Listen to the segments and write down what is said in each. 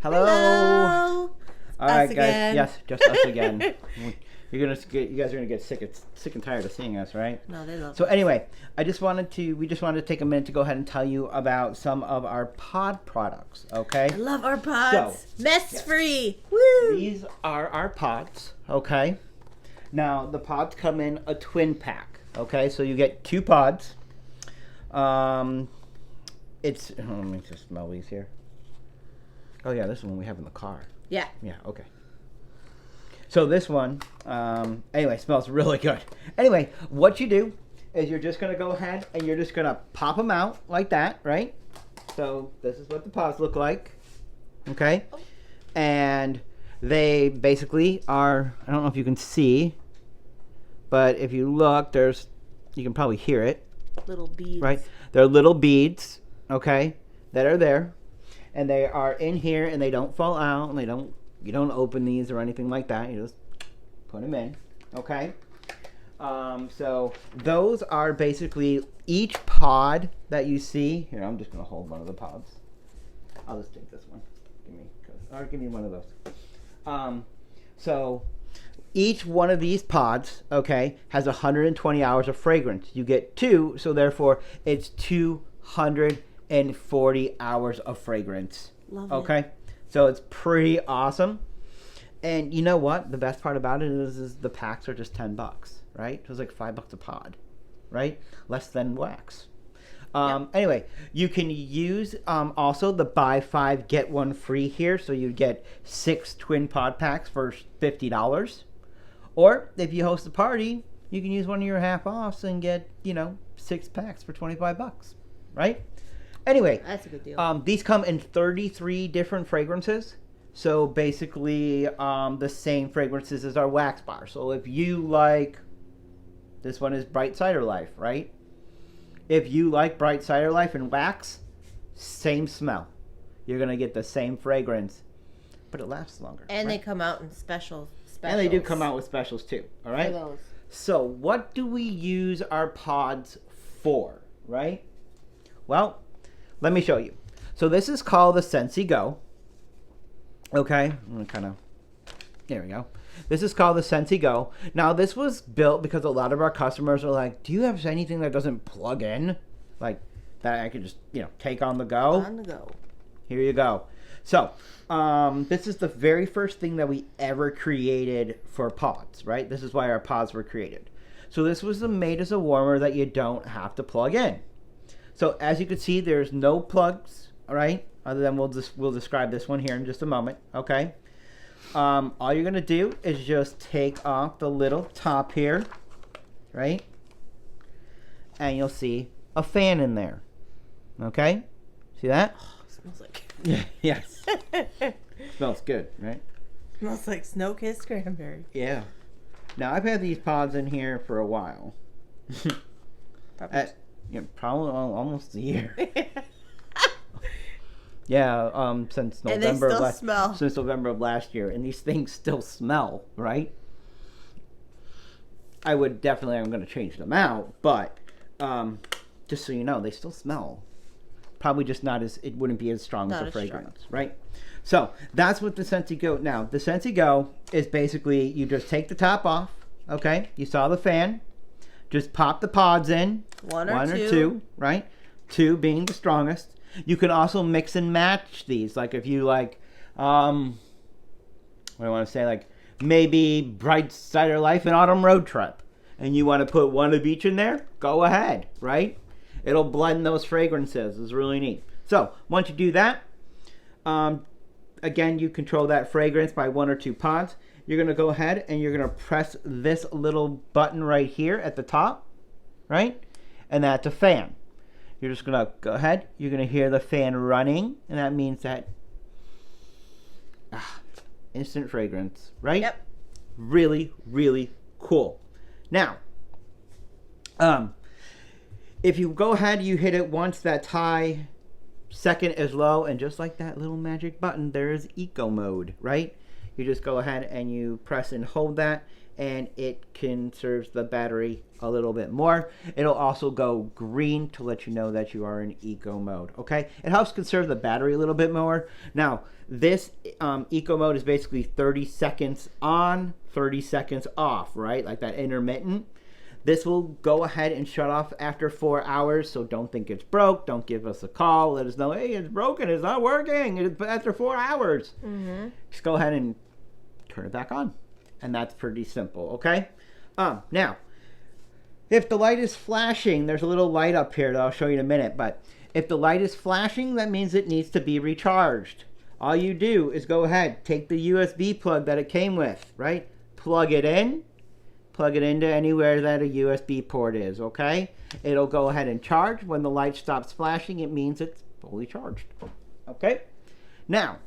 Hello. Hello. All right, guys. Again. Yes, just us again. You guys are gonna get sick and tired of seeing us, right? No, they love So us. anyway, we just wanted to take a minute to go ahead and tell you about some of our pod products. Okay. I love our pods. So, Mess free. Woo. These are our pods. Okay. Now the pods come in a twin pack. Okay, so you get 2 pods. Let me just smell these here. Oh yeah, this is one we have in the car. Yeah. Yeah, okay. So this one, anyway, smells really good. Anyway, what you do is you're just going to go ahead and you're just going to pop them out like that, right? So this is what the pods look like, okay? And they basically are, I don't know if you can see, but if you look, you can probably hear it. Little beads. Right? They're little beads, okay, that are there. And they are in here and they don't fall out and you don't open these or anything like that. You just put them in, okay? So those are basically each pod that you see. Here, I'm just going to hold one of the pods. I'll just take this one. Give me one of those. So each one of these pods, okay, has 120 hours of fragrance. You get 2, so therefore it's 240 hours of fragrance. Love okay? it. So it's pretty awesome. And you know what? The best part about it is the packs are just $10, right? It was like $5 a pod, right? Less than wax. Anyway, you can use also the buy 5 get 1 free here, so you get 6 twin pod packs for $50. Or if you host a party, you can use one of your half offs and get 6 packs for $25, right? Anyway, That's a good deal. These come in 33 different fragrances. So basically, the same fragrances as our wax bar. So if you like, this one is Bright Cider Life, right? If you like Bright Cider Life and wax, same smell. You're going to get the same fragrance, but it lasts longer. And right? they come out in specials. And they do come out with specials too, all right? For those. So what do we use our pods for, right? Well, let me show you. So this is called the Sensei Go. Okay, I'm going to kind of, there we go. This is called the Sensei Go. Now this was built because a lot of our customers are like, do you have anything that doesn't plug in? Like that I could just, take on the go? On the go. Here you go. So, this is the very first thing that we ever created for pods, right? This is why our pods were created. So this was made as a warmer that you don't have to plug in. So as you can see, there's no plugs, all right? Other than we'll describe this one here in just a moment, okay? All you're gonna do is just take off the little top here, right? And you'll see a fan in there, okay? See that? Smells like. Yeah. Yes. Smells good, right? Smells like snow-kissed cranberry. Yeah. Now I've had these pods in here for a while. Probably almost a year. Yeah, since And they November still smell. since November of last year, and these things still smell, right? I'm going to change them out, but just so you know, they still smell. Probably just it wouldn't be as strong as a fragrance, right? So that's what the Scentsy Go. Now the Scentsy Go is basically you just take the top off. Okay, you saw the fan. Just pop the pods in. One or two, right? 2 being the strongest. You can also mix and match these. Like if you like, what do I want to say? Like maybe Bright Cider Life and Autumn Road Trip, and you want to put one of each in there. Go ahead, right? It'll blend those fragrances. It's really neat. So once you do that, again, you control that fragrance by 1 or 2 pods. You're going to go ahead and you're going to press this little button right here at the top, right? And that's a fan. You're just going to go ahead. You're going to hear the fan running, and that means that instant fragrance, right? Yep. Really, really cool. Now, if you go ahead, you hit it once, that's high, second is low, and just like that little magic button, there is eco mode, right? You just go ahead and you press and hold that, and it conserves the battery a little bit more. It'll also go green to let you know that you are in eco mode. Okay, it helps conserve the battery a little bit more. Now this eco mode is basically 30 seconds on, 30 seconds off, right? Like that intermittent. This will go ahead and shut off after 4 hours, so don't think it's broke. Don't give us a call. Let us know, hey, it's broken. It's not working. It's after 4 hours. Mm-hmm. Just go ahead and turn it back on. And that's pretty simple, okay? Now, if the light is flashing, there's a little light up here that I'll show you in a minute. But if the light is flashing, that means it needs to be recharged. All you do is go ahead, take the USB plug that it came with, right? Plug it in. Plug it into anywhere that a USB port is, okay? It'll go ahead and charge. When the light stops flashing, it means it's fully charged, okay? Now,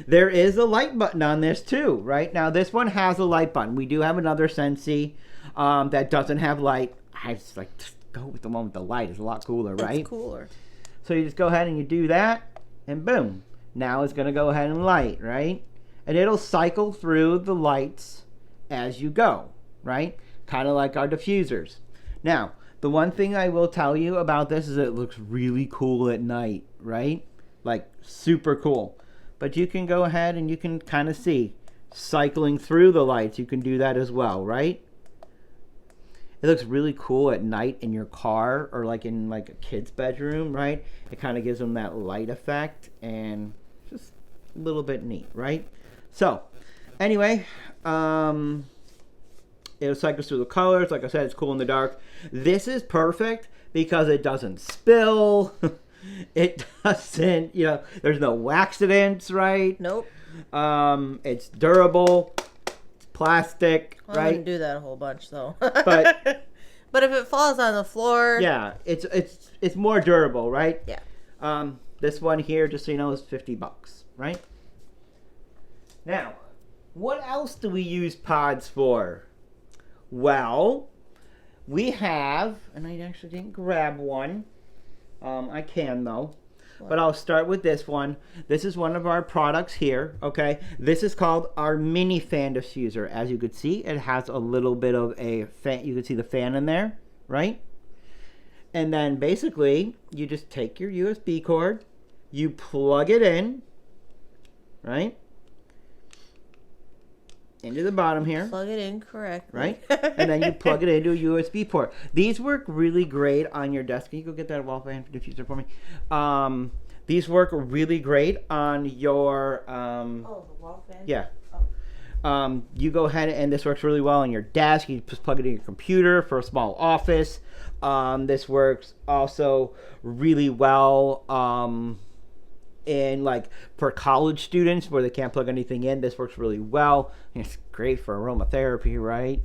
there is a light button on this too, right? Now, this one has a light button. We do have another Scentsy that doesn't have light. I just like to go with the one with the light. It's a lot cooler, right? It's cooler. So you just go ahead and you do that, and boom. Now it's going to go ahead and light, right? And it'll cycle through the lights as you go, right? Kind of like our diffusers. Now, the one thing I will tell you about this is it looks really cool at night, right? Like super cool. But you can go ahead and you can kind of see cycling through the lights. You can do that as well, right? It looks really cool at night in your car or like in like a kid's bedroom, right? It kind of gives them that light effect and just a little bit neat, right? So, anyway, it cycles through the colors. Like I said, it's cool in the dark. This is perfect because it doesn't spill. It doesn't, there's no accidents, right? Nope. It's durable. It's plastic, Well, right? I wouldn't do that a whole bunch though. But but if it falls on the floor, yeah, it's more durable, right? Yeah. This one here, just so you know, is $50, right? Now, what else do we use pods for? Well, we have, and I actually didn't grab one. I can though. But I'll start with this one. This is one of our products here, okay? This is called our mini fan diffuser. As you can see, it has a little bit of a fan. You can see the fan in there, right? And then basically, you just take your USB cord, you plug it in, right? Into the bottom here. Plug it in correctly. Right? And then you plug it into a USB port. These work really great on your desk. Can you go get that wall fan diffuser for me? These work really great on your... the wall fan? Yeah. You go ahead and this works really well on your desk. You just plug it in your computer for a small office. This works also really well in like for college students where they can't plug anything in. This works really well. It's great for aromatherapy, right?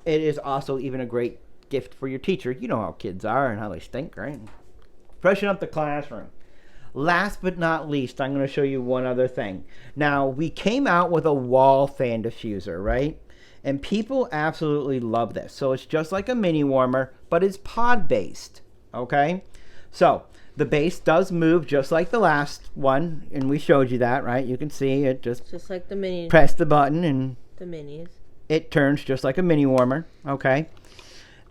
It is also even a great gift for your teacher. You know how kids are and how they stink, right? Freshen up the classroom. Last but not least, I'm going to show you one other thing. Now, we came out with a wall fan diffuser, right? And people absolutely love this. So it's just like a mini warmer, but it's pod based, okay? So the base does move just like the last one, and we showed you that, right? You can see it just like the mini. Press the button and The minis. it turns just like a mini warmer, okay?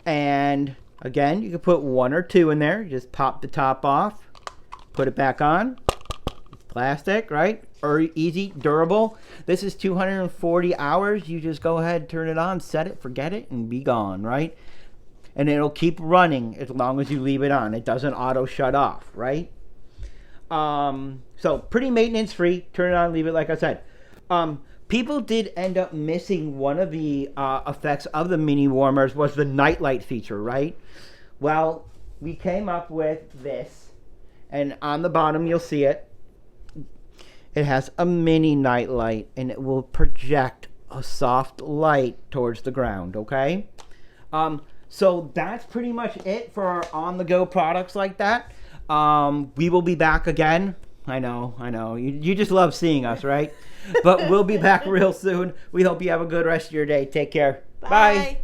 And again, you can put one or two in there. You just pop the top off, put it back on. It's plastic, right? Or easy, durable. This is 240 hours. You just go ahead, turn it on, set it, forget it, and be gone, right? And it'll keep running as long as you leave it on. It doesn't auto shut off, right? So pretty maintenance free. Turn it on, leave it like I said. People did end up missing one of the effects of the mini warmers was the nightlight feature, right? Well, we came up with this, and on the bottom you'll see it. It has a mini nightlight, and it will project a soft light towards the ground, okay? So that's pretty much it for our on-the-go products like that. We will be back again. I know. You just love seeing us, right? But we'll be back real soon. We hope you have a good rest of your day. Take care. Bye.